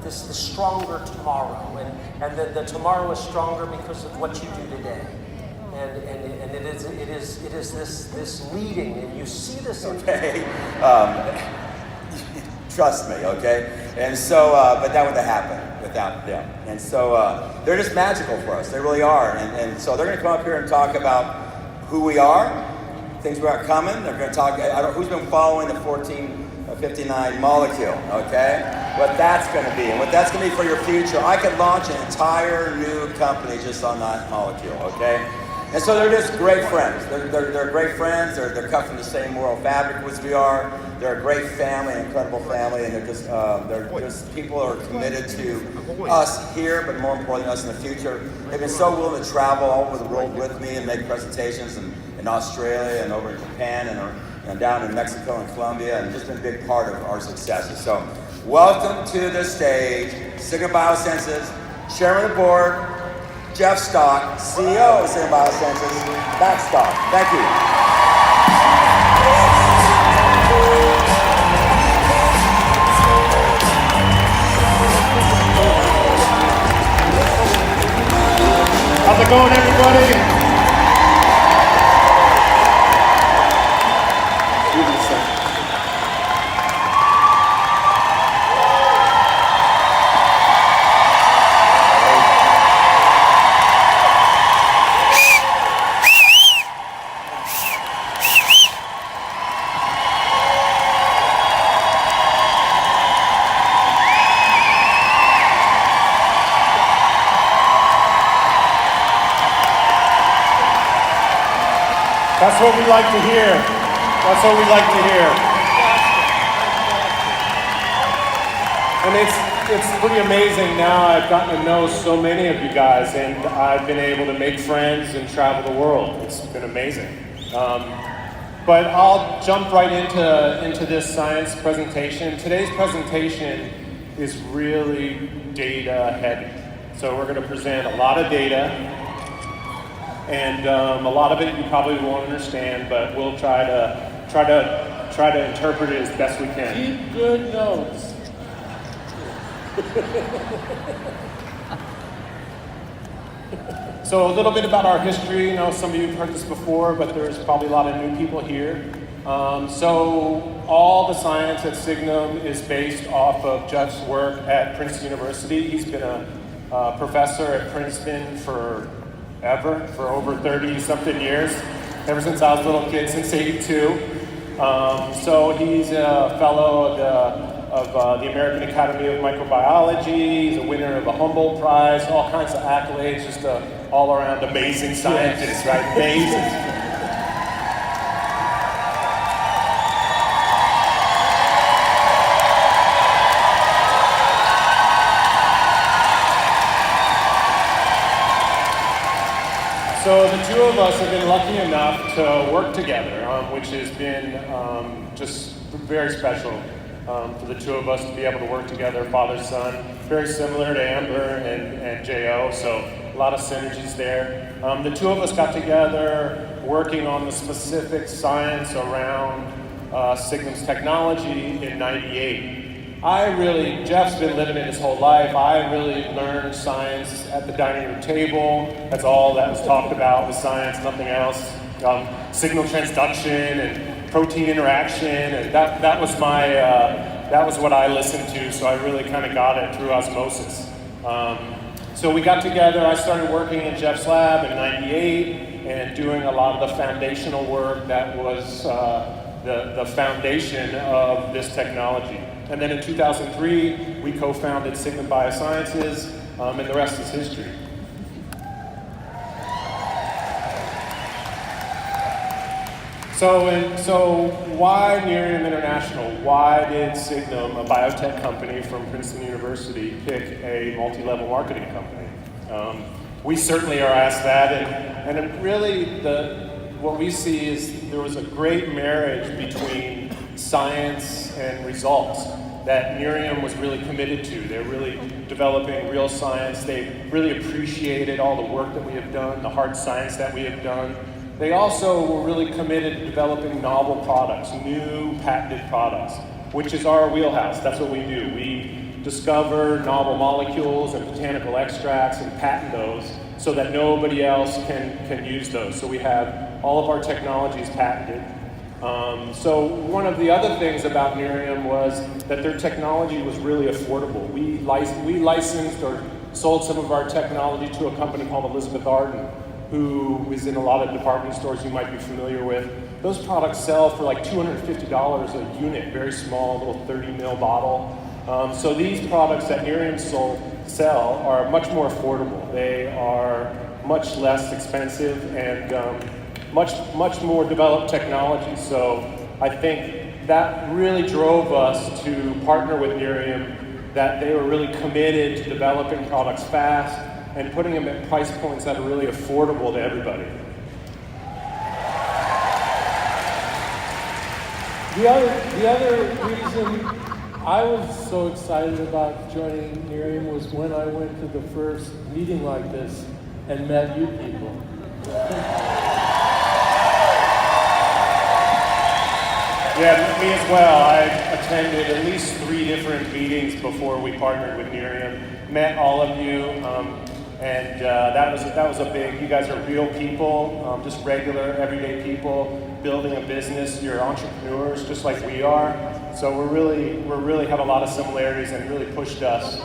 The stronger tomorrow, and the tomorrow is stronger because of what you do today, and it is this leading, and you see this. Okay, trust me, okay, and so but that wouldn't have happened without them, and so they're just magical for us. They really are, and so they're going to come up here and talk about who we are, things we aren't coming. They're going to talk. I don't who's been following the 1459 molecule, okay? What that's going to be, and what that's going to be for your future. I could launch an entire new company just on that molecule, okay? And so they're just great friends. They're great friends. They're cut from the same moral fabric as we are. They're a great family, an incredible family, and they're just people who are committed to us here, but more importantly, us in the future. They've been so willing to travel all over the world with me and make presentations in Australia and over in Japan and down in Mexico and Colombia, and just been a big part of our successes. So welcome to the stage, Signum Biosciences, Chairman of the Board, Jeff Stock, CEO of Signum Biosciences, Matt Stock. Thank you. How's it going, everybody? That's what we like to hear. That's what we like to hear. And it's pretty amazing now. I've gotten to know so many of you guys, and I've been able to make friends and travel the world. It's been amazing. But I'll jump right into this science presentation. Today's presentation is really data heavy. So we're going to present a lot of data. And a lot of it you probably won't understand, but we'll try to interpret it as best we can. Keep good notes. So a little bit about our history. You know, some of you have heard this before, but there's probably a lot of new people here. So all the science at Signum is based off of Jeff's work at Princeton University. He's been a professor at Princeton for over 30-something years, ever since I was a little kid, since '82. So he's a fellow of the American Academy of Microbiology. He's a winner of the Humboldt Prize, all kinds of accolades, just an all-around amazing scientist, right? Amazing. So the two of us have been lucky enough to work together, which has been just very special for the two of us to be able to work together, father, son, very similar to Amber and J.O., so a lot of synergies there. The two of us got together working on the specific science around Signum's technology in '98. Jeff's been living it his whole life. I really learned science at the dining room table. That's all that was talked about was science, nothing else. Signal transduction and protein interaction, and that was what I listened to, so I really kind of got it through osmosis. So we got together, I started working in Jeff's lab in '98 and doing a lot of the foundational work that was the foundation of this technology. And then in 2003, we co-founded Signum Biosciences, and the rest is history. So why Nerium International? Why did Signum, a biotech company from Princeton University, pick a multi-level marketing company? We certainly are asked that, and it really, what we see is there was a great marriage between science and results that Nerium was really committed to. They're really developing real science. They really appreciated all the work that we have done, the hard science that we have done. they also were really committed to developing novel products, new patented products, which is our wheelhouse. That's what we do. We discover novel molecules and botanical extracts and patent those so that nobody else can use those. So we have all of our technologies patented. So one of the other things about Nerium was that their technology was really affordable. We licensed or sold some of our technology to a company called Elizabeth Arden, who is in a lot of department stores you might be familiar with. Those products sell for like $250 a unit, very small, little 30 ml bottle. So these products that Nerium sell are much more affordable. They are much less expensive and much more developed technology. So I think that really drove us to partner with Nerium, that they were really committed to developing products fast and putting them at price points that are really affordable to everybody. The other reason I was so excited about joining Nerium was when I went to the first meeting like this and met you people. Yeah, me as well. I attended at least 3 different meetings before we partnered with Nerium. Met all of you, and that was a big. You guys are real people, just regular, everyday people building a business. You're entrepreneurs, just like we are. So we really have a lot of similarities, and really pushed us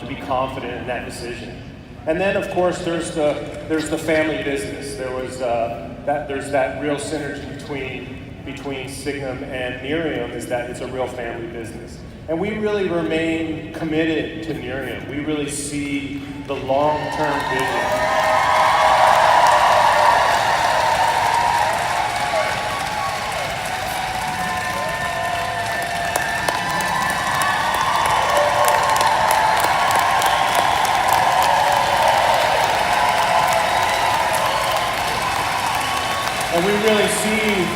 to be confident in that decision. And then, of course, there's the family business. There's that real synergy between Signum and Nerium, is that it's a real family business. And we really remain committed to Nerium. We really see the long-term vision. And we really see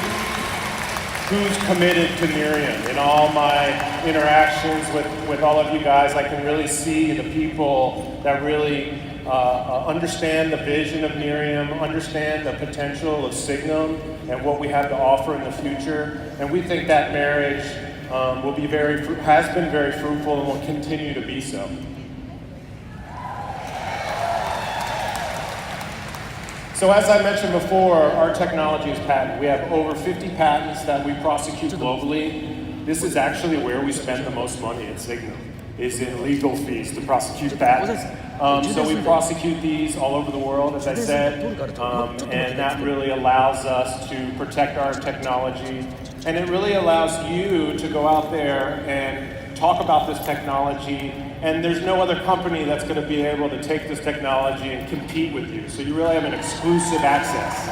who's committed to Nerium. In all my interactions with all of you guys, I can really see the people that really understand the vision of Nerium, understand the potential of Signum and what we have to offer in the future. And we think that marriage has been very fruitful and will continue to be so. So as I mentioned before, our technology is patented. We have over 50 patents that we prosecute globally. This is actually where we spend the most money at Signum, is in legal fees to prosecute patents. So we prosecute these all over the world, as I said, and that really allows us to protect our technology. And it really allows you to go out there and talk about this technology. And there's no other company that's going to be able to take this technology and compete with you. So you really have an exclusive access.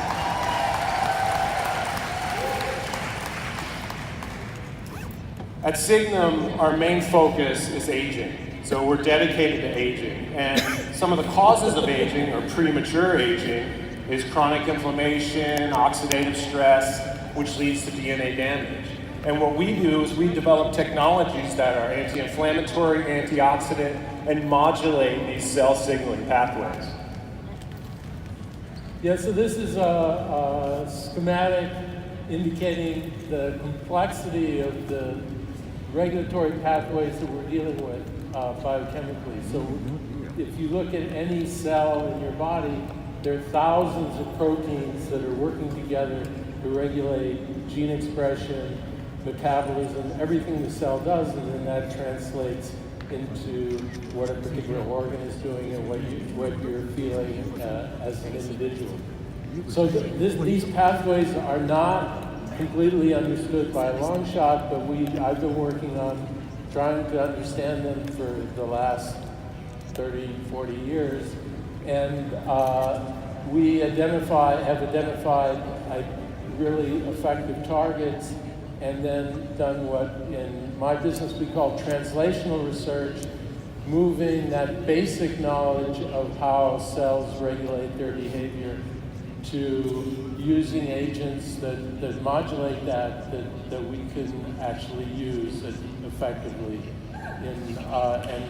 At Signum, our main focus is aging. So we're dedicated to aging. And some of the causes of aging, or premature aging, is chronic inflammation, oxidative stress, which leads to DNA damage. And what we do is we develop technologies that are anti-inflammatory, antioxidant, and modulate these cell signaling pathways. Yeah, so this is a schematic indicating the complexity of the regulatory pathways that we're dealing with biochemically. So if you look at any cell in your body, there are thousands of proteins that are working together to regulate gene expression, metabolism, everything the cell does, and then that translates into what a particular organ is doing and what you're feeling as an individual. So these pathways are not completely understood by a long shot, but I've been working on trying to understand them for the last 30, 40 years. And we have identified really effective targets, and then done what in my business we call translational research, moving that basic knowledge of how cells regulate their behavior to using agents that modulate that we can actually use effectively and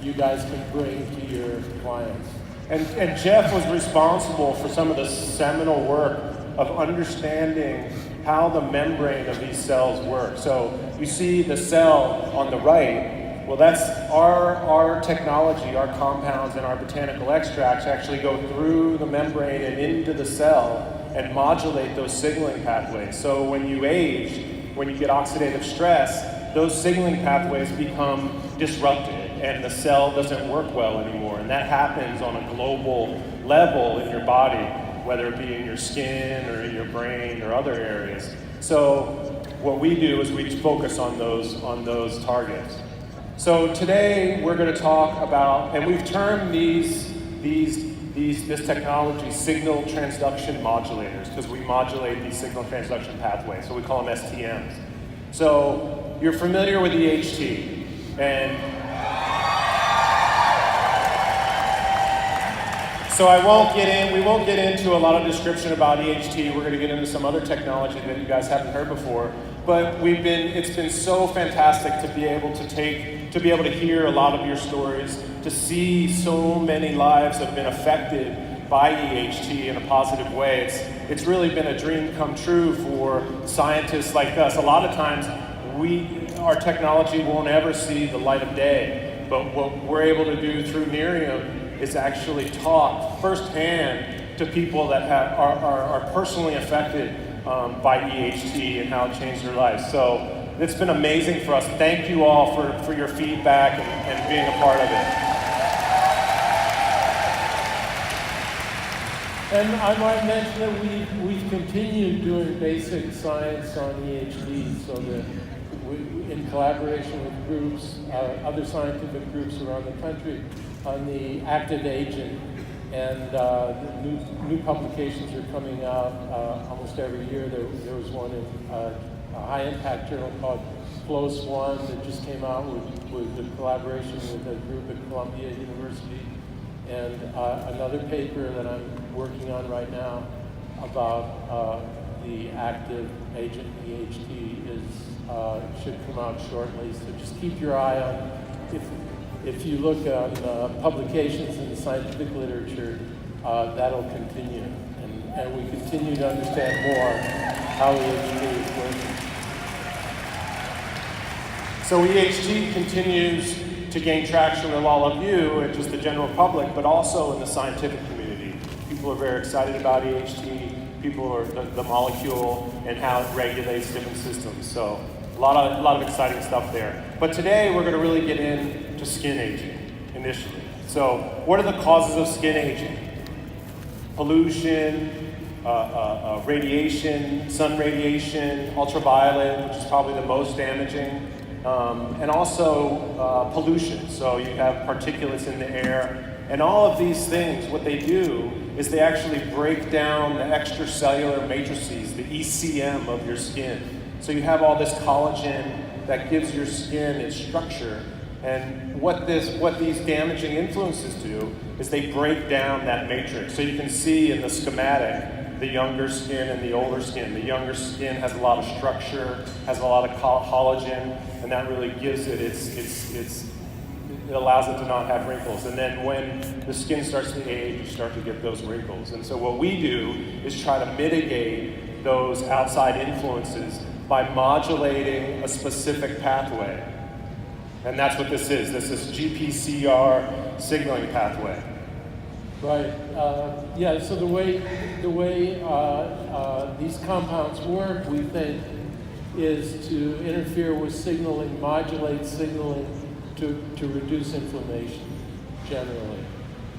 you guys can bring to your clients. And Jeff was responsible for some of the seminal work of understanding how the membrane of these cells work. So you see the cell on the right, well, that's our technology, our compounds and our botanical extracts actually go through the membrane and into the cell and modulate those signaling pathways. So when you age, when you get oxidative stress, those signaling pathways become disrupted and the cell doesn't work well anymore. And that happens on a global level in your body, whether it be in your skin or in your brain or other areas. So what we do is we focus on those targets. So today we're going to talk about, and we've termed this technology signal transduction modulators, because we modulate these signal transduction pathways. So we call them STMs. So you're familiar with EHT, and so we won't get into a lot of description about EHT. We're going to get into some other technology that you guys haven't heard before. But it's been so fantastic to be able to hear a lot of your stories, to see so many lives that have been affected by EHT in a positive way. It's really been a dream come true for scientists like us. A lot of times, our technology won't ever see the light of day, but what we're able to do through Nerium is actually talk firsthand to people that are personally affected by EHT and how it changed their lives. So it's been amazing for us. Thank you all for your feedback and being a part of it. And I might mention that we've continued doing basic science on EHD, so that in collaboration with groups, other scientific groups around the country, on the active agent, and new publications are coming out almost every year. There was one in a high-impact journal called Close One that just came out with a collaboration with a group at Columbia University, and another paper that I'm working on right now about the active agent EHT should come out shortly. So just keep your eye on. If you look on publications in the scientific literature, that'll continue, and we continue to understand more how EHT is working. So EHT continues to gain traction with all of you and just the general public, but also in the scientific community. People are very excited about EHT. People are the molecule and how it regulates different systems. So a lot of exciting stuff there. But today we're going to really get into skin aging initially. So what are the causes of skin aging? Pollution, radiation, sun radiation, ultraviolet, which is probably the most damaging, and also pollution. So you have particulates in the air. And all of these things, what they do is they actually break down the extracellular matrices, the ECM of your skin. So you have all this collagen that gives your skin its structure. And what these damaging influences do is they break down that matrix. So you can see in the schematic, the younger skin and the older skin. The younger skin has a lot of structure, has a lot of collagen, and that really gives it it allows it to not have wrinkles. And then when the skin starts to age, you start to get those wrinkles. And so what we do is try to mitigate those outside influences by modulating a specific pathway. And that's what this is. This is GPCR signaling pathway. Right. Yeah. So the way these compounds work, we think, is to interfere with signaling, modulate signaling to reduce inflammation generally.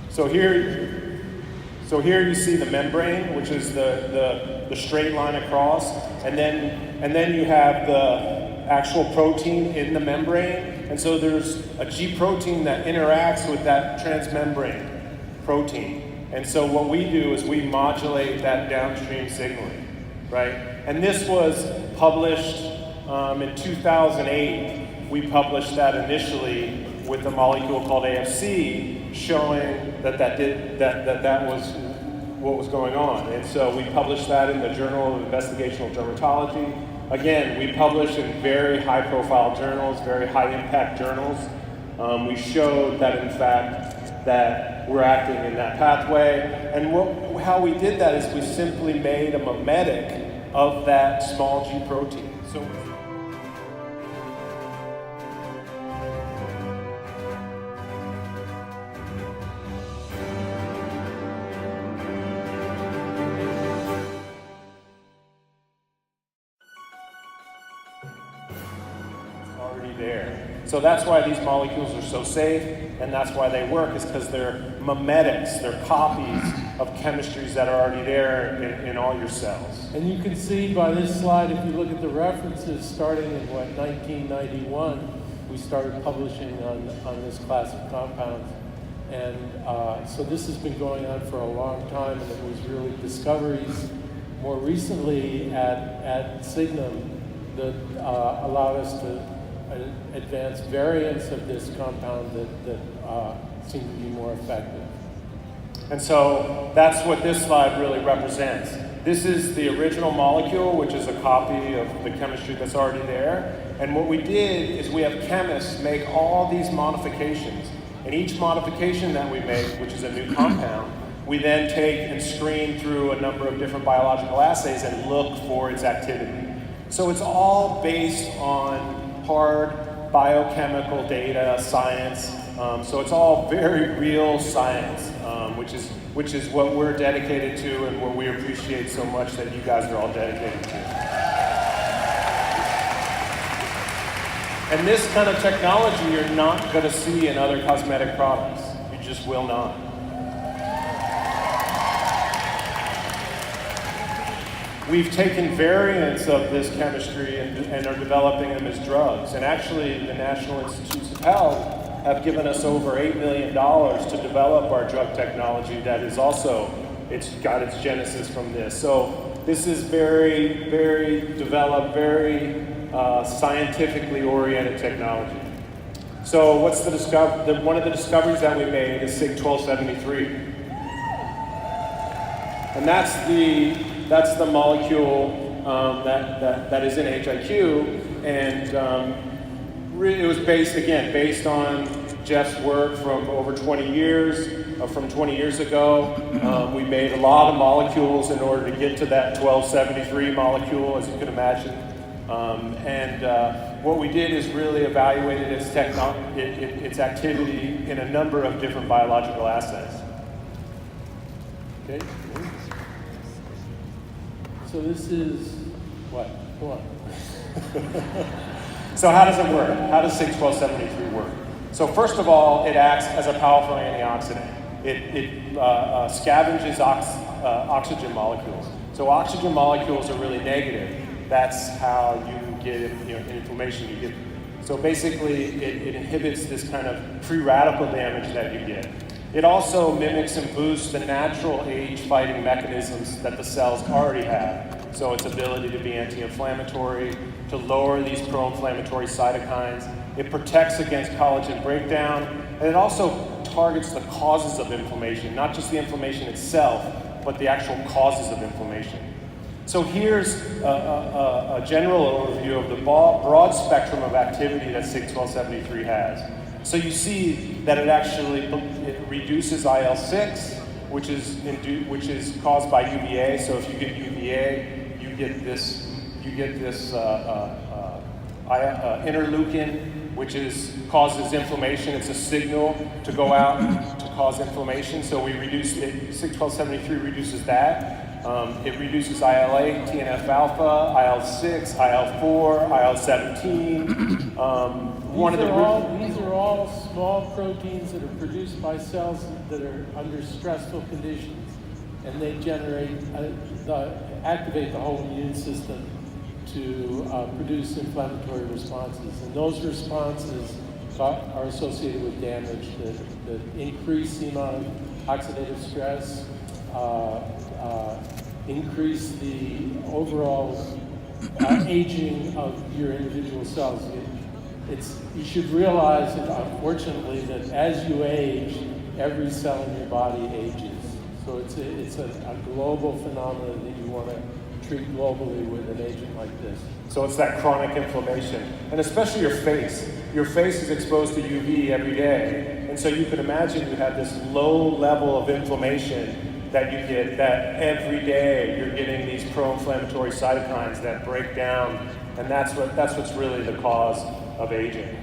So here you see the membrane, which is the straight line across, and then you have the actual protein in the membrane. And so there's a G protein that interacts with that transmembrane protein. And so what we do is we modulate that downstream signaling, right? And this was published in 2008. We published that initially with a molecule called AFC, showing that was what was going on. And so we published that in the Journal of Investigational Dermatology. Again, we published in very high-profile journals, very high-impact journals. We showed that, in fact, that we're acting in that pathway. And how we did that is we simply made a mimetic of that small G protein. So there. So that's why these molecules are so safe, and that's why they work, is because they're mimetics, they're copies of chemistries that are already there in all your cells. And you can see by this slide, if you look at the references, starting in 1991, we started publishing on this class of compounds. And so this has been going on for a long time, and it was really discoveries more recently at Signum that allowed us to advance variants of this compound that seem to be more effective. And so that's what this slide really represents. This is the original molecule, which is a copy of the chemistry that's already there. And what we did is we have chemists make all these modifications. And each modification that we make, which is a new compound, we then take and screen through a number of different biological assays and look for its activity. So it's all based on hard biochemical data, science. So it's all very real science, which is what we're dedicated to and what we appreciate so much that you guys are all dedicated to. And this kind of technology you're not going to see in other cosmetic products. You just will not. We've taken variants of this chemistry and are developing them as drugs. And actually, the National Institutes of Health have given us over $8 million to develop our drug technology that is also, it's got its genesis from this. So this is very, very developed, very scientifically oriented technology. So what's one of the discoveries that we made is SIG-1273. And that's the molecule that is in HIQ, and it was based on Jeff's work from over 20 years, from 20 years ago. We made a lot of molecules in order to get to that 1273 molecule, as you can imagine. What we did is really evaluated its activity in a number of different biological assays. Okay. So this is what? Go on. So how does it work? How does SIG-1273 work? So first of all, it acts as a powerful antioxidant. It scavenges oxygen molecules. So oxygen molecules are really negative. That's how you get inflammation. So basically, it inhibits this kind of free radical damage that you get. It also mimics and boosts the natural age-fighting mechanisms that the cells already have. So its ability to be anti-inflammatory, to lower these pro-inflammatory cytokines. It protects against collagen breakdown, and it also targets the causes of inflammation, not just the inflammation itself, but the actual causes of inflammation. So here's a general overview of the broad spectrum of activity that SIG-1273 has. So you see that it reduces IL-6, which is caused by UVA. So if you get UVA, you get this interleukin, which causes inflammation. It's a signal to go out to cause inflammation. So we reduce it. SIG-1273 reduces that. It reduces IL-8, TNF-alpha, IL-6, IL-4, IL-17. These are all small proteins that are produced by cells that are under stressful conditions, and they activate the whole immune system to produce inflammatory responses. And those responses are associated with damage that increase the amount of oxidative stress, increase the overall aging of your individual cells. You should realize, unfortunately, that as you age, every cell in your body ages. So it's a global phenomenon that you want to treat globally with an agent like this. So it's that chronic inflammation, and especially your face. Your face is exposed to UV every day, and so you can imagine you have this low level of inflammation that you get, that every day you're getting these pro-inflammatory cytokines that break down, and that's what's really the cause of aging.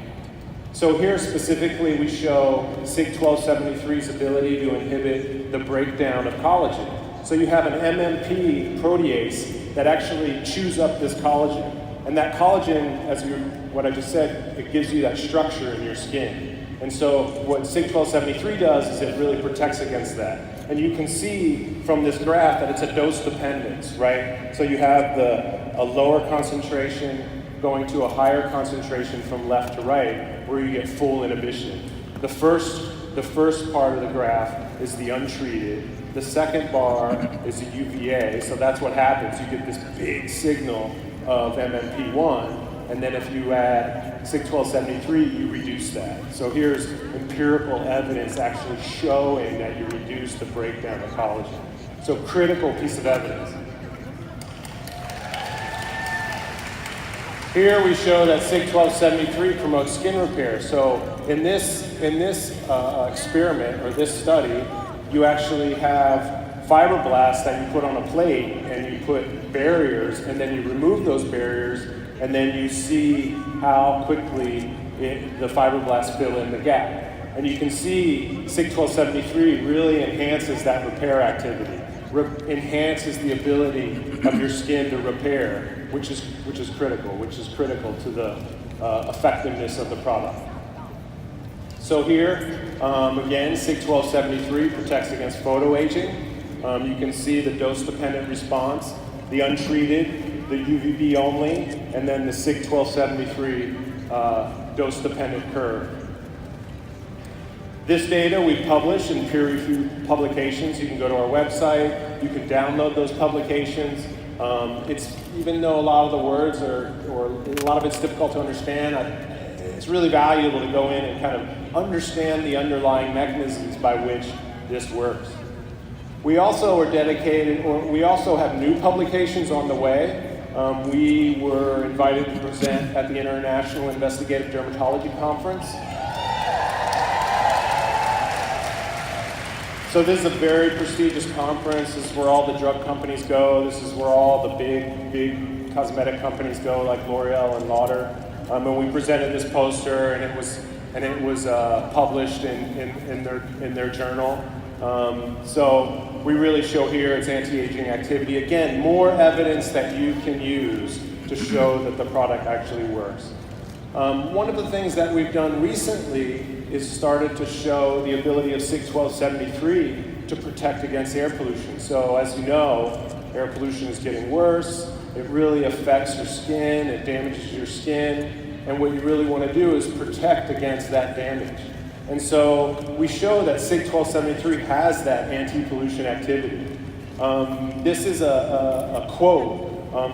So here specifically we show SIG-1273's ability to inhibit the breakdown of collagen. So you have an MMP protease that actually chews up this collagen. And that collagen, what I just said, it gives you that structure in your skin. And so what SIG-1273 does is it really protects against that. And you can see from this graph that it's a dose dependence, right? So you have a lower concentration going to a higher concentration from left to right, where you get full inhibition. The first part of the graph is the untreated. The second bar is the UVA, so that's what happens. You get this big signal of MMP1, and then if you add SIG-1273, you reduce that. So here's empirical evidence actually showing that you reduce the breakdown of collagen. So critical piece of evidence. Here we show that SIG-1273 promotes skin repair. So in this experiment, or this study, you actually have fibroblasts that you put on a plate, and you put barriers, and then you remove those barriers, and then you see how quickly the fibroblasts fill in the gap. And you can see SIG-1273 really enhances that repair activity, enhances the ability of your skin to repair, which is critical to the effectiveness of the product. So here, again, SIG-1273 protects against photoaging. You can see the dose-dependent response, the untreated, the UVB only, and then the SIG-1273 dose-dependent curve. This data we publish in peer-reviewed publications. You can go to our website. You can download those publications. Even though a lot of the words or a lot of it's difficult to understand, it's really valuable to go in and kind of understand the underlying mechanisms by which this works. We also are dedicated, or we also have new publications on the way. We were invited to present at the International Investigative Dermatology Conference. So this is a very prestigious conference. This is where all the drug companies go. This is where all the big cosmetic companies go, like L'Oreal and Lauder. And we presented this poster, and it was published in their journal. So we really show here its anti-aging activity. Again, more evidence that you can use to show that the product actually works. One of the things that we've done recently is started to show the ability of SIG-1273 to protect against air pollution. So as you know, air pollution is getting worse. It really affects your skin. It damages your skin. And what you really want to do is protect against that damage. And so we show that SIG-1273 has that anti-pollution activity. This is a quote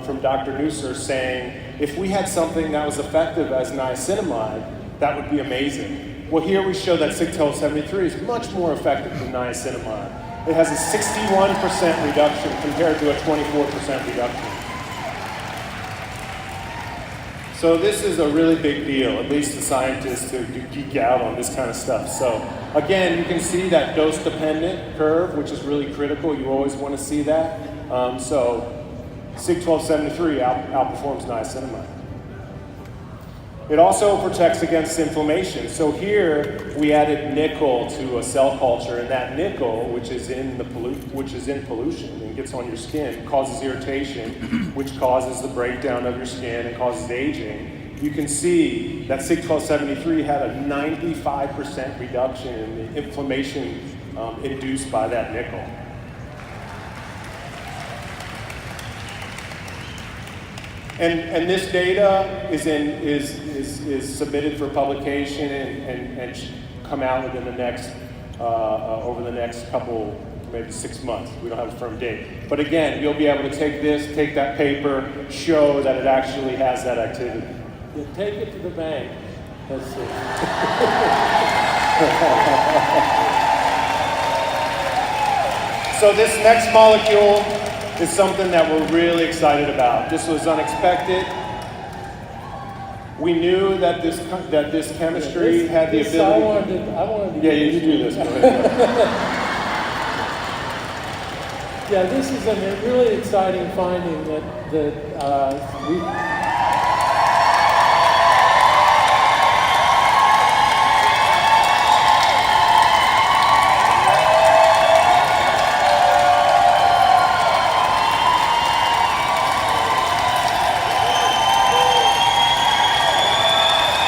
from Dr. Nusser saying, if we had something that was effective as niacinamide, that would be amazing. Well, here we show that SIG-1273 is much more effective than niacinamide. It has a 61% reduction compared to a 24% reduction. So this is a really big deal, at least the scientists who geek out on this kind of stuff. So again, you can see that dose-dependent curve, which is really critical. You always want to see that. So SIG-1273 outperforms niacinamide. It also protects against inflammation. So here we added nickel to a cell culture, and that nickel, which is in pollution and gets on your skin, causes irritation, which causes the breakdown of your skin and causes aging. You can see that SIG-1273 had a 95% reduction in the inflammation induced by that nickel. And this data is submitted for publication and come out within the next over the next couple, maybe 6 months. We don't have a firm date. But again, you'll be able to take that paper, show that it actually has that activity. Yeah, take it to the bank. Let's see. So this next molecule is something that we're really excited about. This was unexpected. We knew that this chemistry had the ability. I wanted to. Yeah, you do this. Go ahead. Yeah, this is a really exciting finding that we.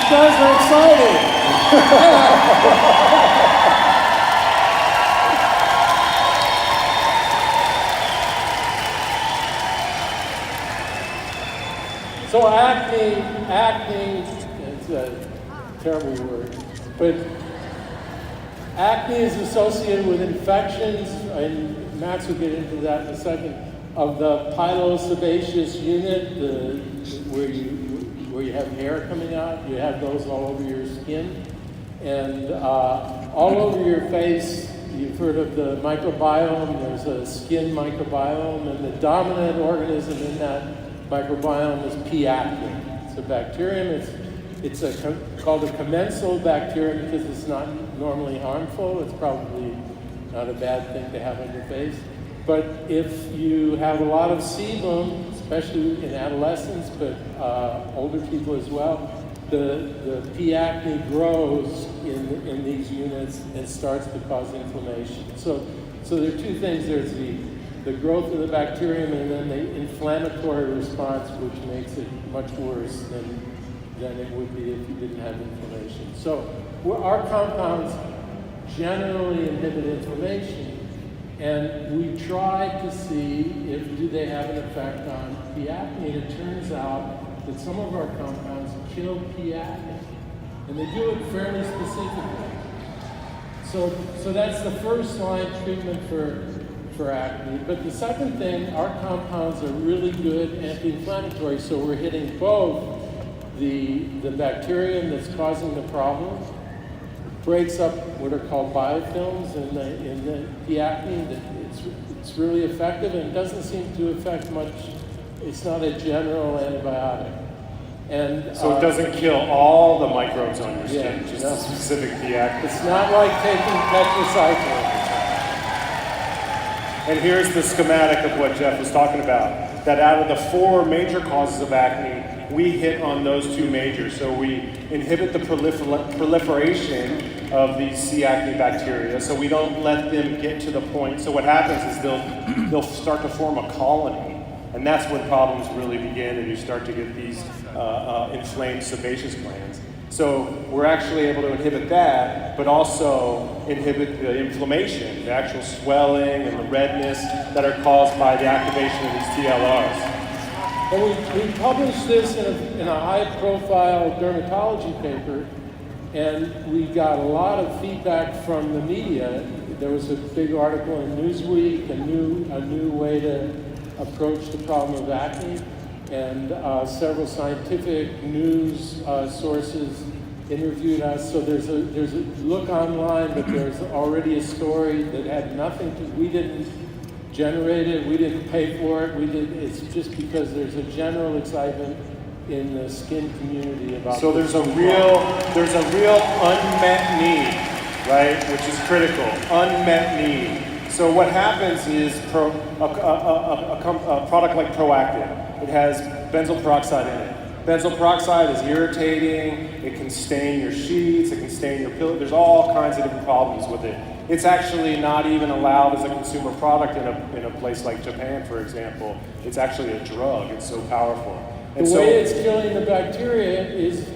You guys are excited. So acne, it's a terrible word, but acne is associated with infections, and Max will get into that in a second, of the pilosebaceous unit, where you have hair coming out. You have those all over your skin, and all over your face. You've heard of the microbiome. There's a skin microbiome, and the dominant organism in that microbiome is P. acne. It's a bacterium. It's called a commensal bacterium because it's not normally harmful. It's probably not a bad thing to have on your face. But if you have a lot of sebum, especially in adolescents, but older people as well, the P. acne grows in these units and starts to cause inflammation. So there are two things. There's the growth of the bacterium and then the inflammatory response, which makes it much worse than it would be if you didn't have inflammation. So our compounds generally inhibit inflammation, and we tried to see do they have an effect on P. acne. And it turns out that some of our compounds kill P. acne, and they do it fairly specifically. So that's the first line treatment for acne. But the second thing, our compounds are really good anti-inflammatory, so we're hitting both the bacterium that's causing the problem, breaks up what are called biofilms in the P. acne. It's really effective, and it doesn't seem to affect much. It's not a general antibiotic. And so it doesn't kill all the microbes on your skin, just a specific P. acne. It's not like taking tetracycline. And here's the schematic of what Jeff was talking about, that out of the 4 major causes of acne, we hit on those 2 major. So we inhibit the proliferation of these C. acne bacteria, so we don't let them get to the point. So what happens is they'll start to form a colony, and that's when problems really begin, and you start to get these inflamed sebaceous glands. So we're actually able to inhibit that, but also inhibit the inflammation, the actual swelling and the redness that are caused by the activation of these TLRs. And we published this in a high-profile dermatology paper, and we got a lot of feedback from the media. There was a big article in Newsweek, a new way to approach the problem of acne, and several scientific news sources interviewed us. So there's a look online, but there's already a story that had nothing to. We didn't generate it. We didn't pay for it. It's just because there's a general excitement in the skin community about. So there's a real unmet need, right? Which is critical. Unmet need. So what happens is a product like Proactive. It has benzoyl peroxide in it. Benzoyl peroxide is irritating. It can stain your sheets. It can stain your pillow. There's all kinds of different problems with it. It's actually not even allowed as a consumer product in a place like Japan, for example. It's actually a drug. It's so powerful. And the way it's killing the bacteria is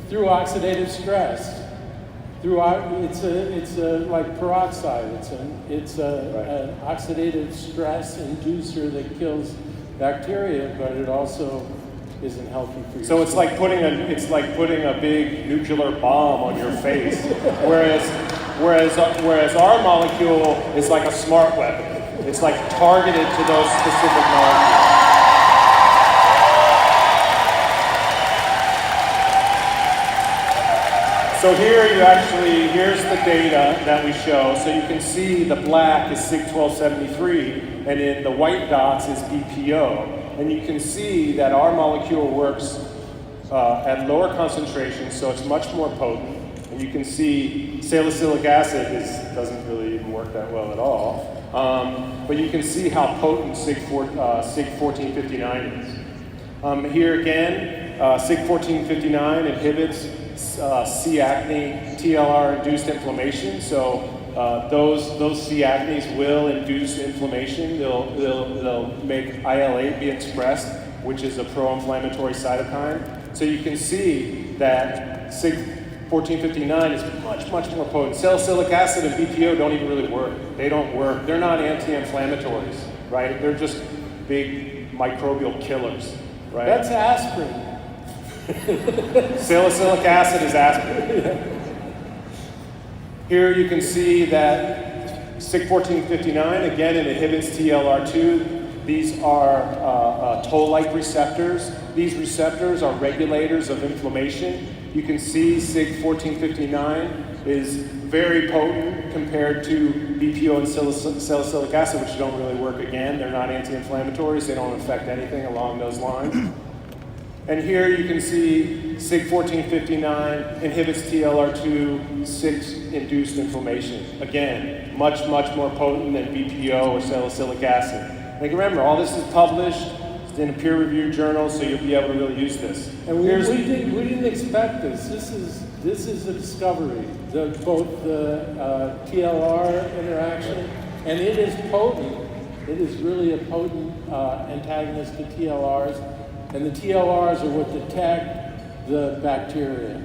through oxidative stress. It's like peroxide. It's an oxidative stress inducer that kills bacteria, but it also isn't healthy for you. So it's like putting a big nuclear bomb on your face, whereas our molecule is like a smart weapon. It's like targeted to those specific molecules. So here's the data that we show. So you can see the black is SIG-1273, and in the white dots is BPO. And you can see that our molecule works at lower concentrations, so it's much more potent. And you can see salicylic acid doesn't really even work that well at all. But you can see how potent SIG-1459 is. Here again, SIG-1459 inhibits C. acne TLR-induced inflammation. So those C. acnes will induce inflammation. They'll make IL-8 be expressed, which is a pro-inflammatory cytokine. So you can see that SIG-1459 is much more potent. Salicylic acid and BPO don't even really work. They don't work. They're not anti-inflammatories, right? They're just big microbial killers, right? That's aspirin. Salicylic acid is aspirin. Here you can see that SIG-1459, again, it inhibits TLR2. These are toll-like receptors. These receptors are regulators of inflammation. You can see SIG-1459 is very potent compared to BPO and salicylic acid, which don't really work again. They're not anti-inflammatories. They don't affect anything along those lines. And here you can see SIG-1459 inhibits TLR2, 6-induced inflammation. Again, much more potent than BPO or salicylic acid. And remember, all this is published in a peer-reviewed journal, so you'll be able to really use this. And we didn't expect this. This is a discovery. Both the TLR interaction, and it is potent. It is really a potent antagonist to TLRs. And the TLRs are what detect the bacteria,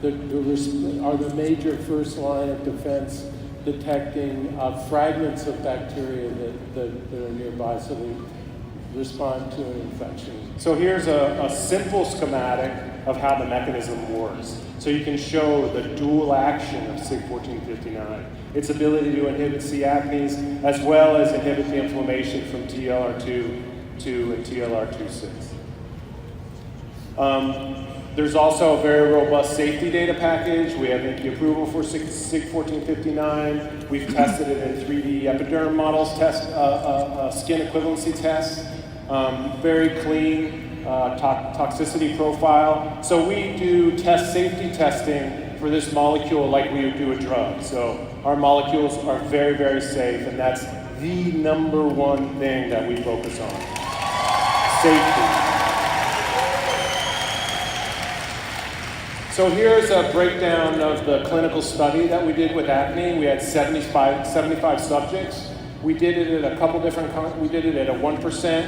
are the major first line of defense, detecting fragments of bacteria that are nearby, so they respond to an infection. So here's a simple schematic of how the mechanism works. So you can show the dual action of SIG-1459, its ability to inhibit C. acnes, as well as inhibit the inflammation from TLR2 and TLR2/6. There's also a very robust safety data package. We have NP approval for SIG-1459. We've tested it in 3D epiderm models, skin equivalency tests. Very clean toxicity profile. So we do safety testing for this molecule like we would do a drug. So our molecules are very safe, and that's the #1 thing that we focus on. Safety. So here's a breakdown of the clinical study that we did with acne. We had 75 subjects. We did it at a couple different, we did it at a 1%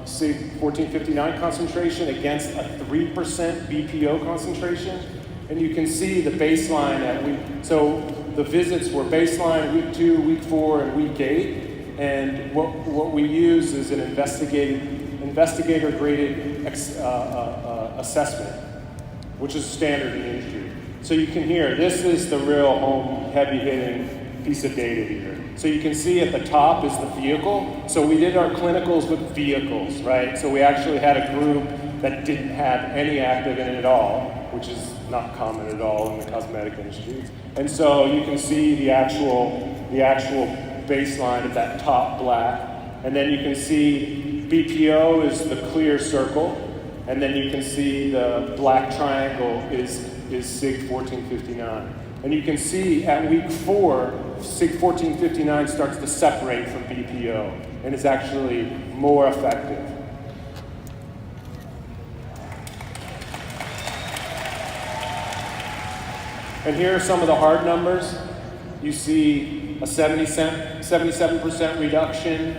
SIG-1459 concentration against a 3% BPO concentration. And you can see the baseline so the visits were baseline week 2, week 4, and week 8. And what we use is an investigator-graded assessment, which is standard in the industry. So you can hear, this is the real home heavy-hitting piece of data here. So you can see at the top is the vehicle. So we did our clinicals with vehicles, right? So we actually had a group that didn't have any active in it at all, which is not common at all in the cosmetic industry. And so you can see the actual baseline of that top black. And then you can see BPO is the clear circle. And then you can see the black triangle is SIG-1459. And you can see at week 4, SIG-1459 starts to separate from BPO and is actually more effective. And here are some of the hard numbers. You see a 77% reduction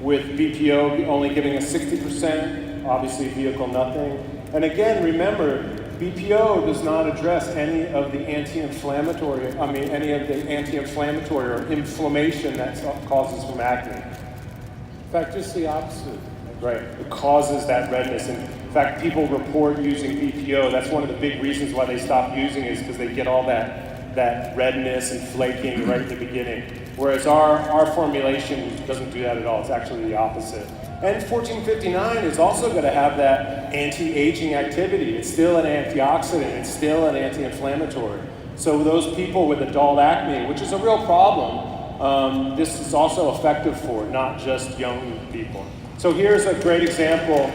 with BPO only giving a 60%. Obviously vehicle nothing. And again, remember, BPO does not address any of the anti-inflammatory or inflammation that causes from acne. In fact, just the opposite. Right, it causes that redness. In fact, people report using BPO. That's one of the big reasons why they stop using it, is because they get all that redness and flaking right at the beginning. Whereas our formulation doesn't do that at all. It's actually the opposite. And 1459 is also going to have that anti-aging activity. It's still an antioxidant. It's still an anti-inflammatory. So those people with adult acne, which is a real problem, this is also effective for, not just young people. So here's a great example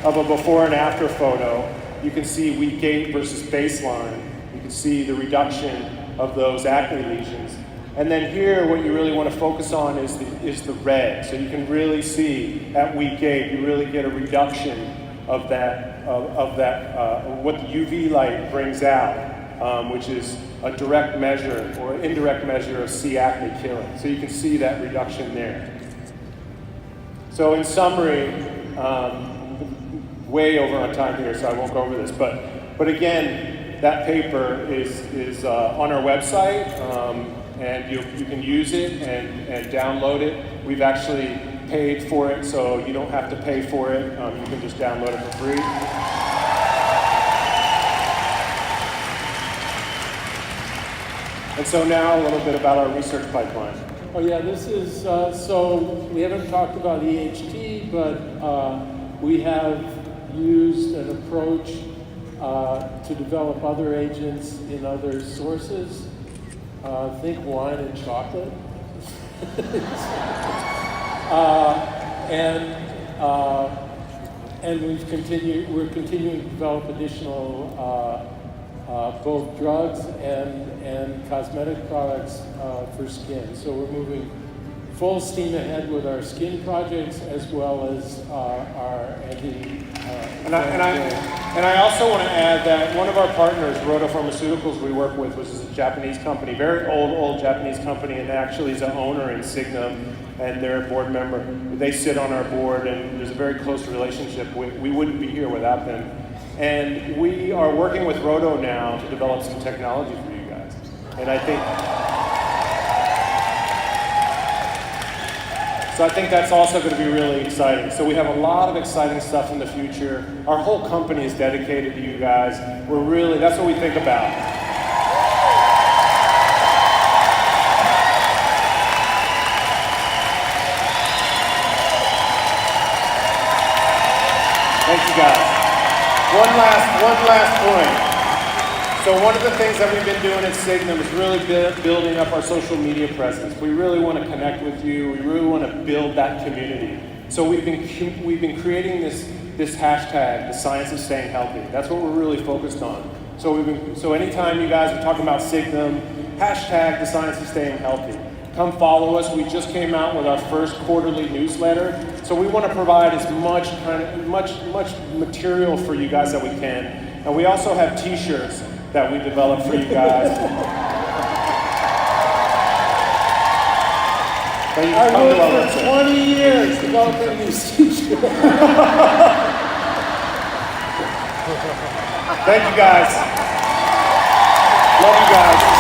of a before and after photo. You can see week 8 versus baseline. You can see the reduction of those acne lesions. And then here, what you really want to focus on is the red. So you can really see at week 8, you really get a reduction of that, what the UV light brings out, which is a direct measure or indirect measure of C. acne killing. So you can see that reduction there. So in summary, way over on time here, so I won't go over this, but again, that paper is on our website, and you can use it and download it. We've actually paid for it, so you don't have to pay for it. You can just download it for free. And so now a little bit about our research pipeline. Oh yeah, this is, so we haven't talked about EHT, but we have used an approach to develop other agents in other sources. Think wine and chocolate. And we're continuing to develop additional both drugs and cosmetic products for skin. So we're moving full steam ahead with our skin projects as well as our anti. And I also want to add that one of our partners, Roto Pharmaceuticals, we work with, which is a Japanese company, very old Japanese company, and actually is an owner in Signum, and they're a board member. They sit on our board, and there's a very close relationship. We wouldn't be here without them. And we are working with Roto now to develop some technology for you guys. And I think that's also going to be really exciting. So we have a lot of exciting stuff in the future. Our whole company is dedicated to you guys. That's what we think about. Thank you guys. One last point. So one of the things that we've been doing at Signum is really building up our social media presence. We really want to connect with you. We really want to build that community. So we've been creating this hashtag, the science of staying healthy. That's what we're really focused on. So anytime you guys are talking about Signum, hashtag the science of staying healthy. Come follow us. We just came out with our first quarterly newsletter. So we want to provide as much material for you guys that we can. And we also have t-shirts that we developed for you guys. I worked for 20 years developing these t-shirts. Thank you guys. Love you guys.